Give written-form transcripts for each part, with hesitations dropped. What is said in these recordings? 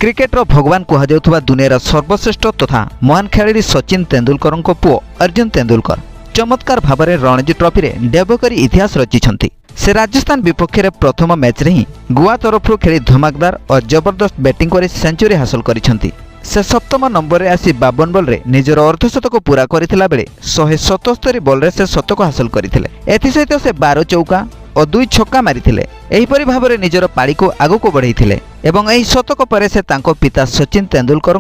Cricketer भगवान कहुवा दुनियार सर्वश्रेष्ठ तथा महान खेलाड़ी सचिन तेंदुलकर पुओ अर्जुन तेंदुलकर चमत्कार भाव में रणजी ट्रॉफी में डेब्यू कर इतिहास रचिछंती। से राजस्थान विपक्ष में प्रथम मैच रे ही गोवा तरफ खेली धमाकदार और जबरदस्त बैटिंग कर सेंचुरी हासिल करिछंती। से सप्तम नंबर में आसी 52 बॉल रे निजर अर्धशतक पूरा करथिला बेले 177 बॉल रे से शतक हासिल करथिले। एथिसहित से 12 चौका और 2 छक्का मारिथिले। एहीपरि भाव में निजर पाड़ी को आगको बढ़ाइथिले एवं एही शतक पर से तांको पिता सचिन तेंदुलकर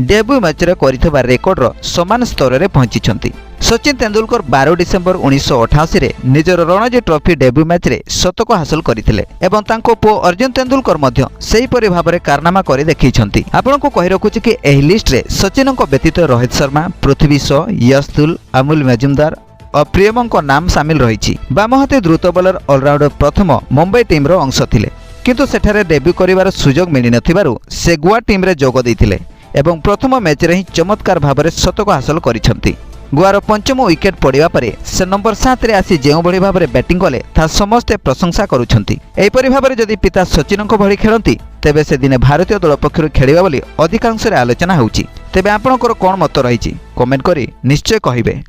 डेब्यू मैच रे करिथिबा रेकर्ड समान स्तर रे पहुंचिछंती। सचिन तेंदुलकर 12 डिसेम्बर 1988 रे निजर रणजी ट्रॉफी डेब्यू मैच रे शतक हासिल करथिले एवं तांको पो अर्जुन तेंदुलकर मध्य सेही परि भाव में कारनामा करि देखैछंती। आपनको कहि रखुछि कि एही लिस्ट रे सचिनक व्यतीत रोहित शर्मा, पृथ्वी शॉ, यशदुल, अमूल मजुमदार और प्रियमको नाम सामिल रही। बामहाती द्रुत बॉलर ऑलराउंडर प्रथम मुंबई टीम रो अंश थिले, किंतु सेठारे डेब्यू करिवार सुजोग मिलि नथिबारु से गोवा टीम रे जोग दैथिले एवं प्रथम मैच रे ही चमत्कार भाव में शतक हासिल करिसंती। गोवार पंचम विकेट पड़िबा परे से नंबर 7 रे आसी जेउ भली भाव में बैटिंग कले ता समस्ते प्रशंसा करुछंती। एहीपरि भाव में जदि पिता सचिनक भली खेलंती तेबे से दिने भारतीय दल पक्षरु खेलिबा बोली अधिकांश रे आलोचना होउची। तेबे आपनकर कोन मत रहिछि कमेंट करी निश्चय कहिबे।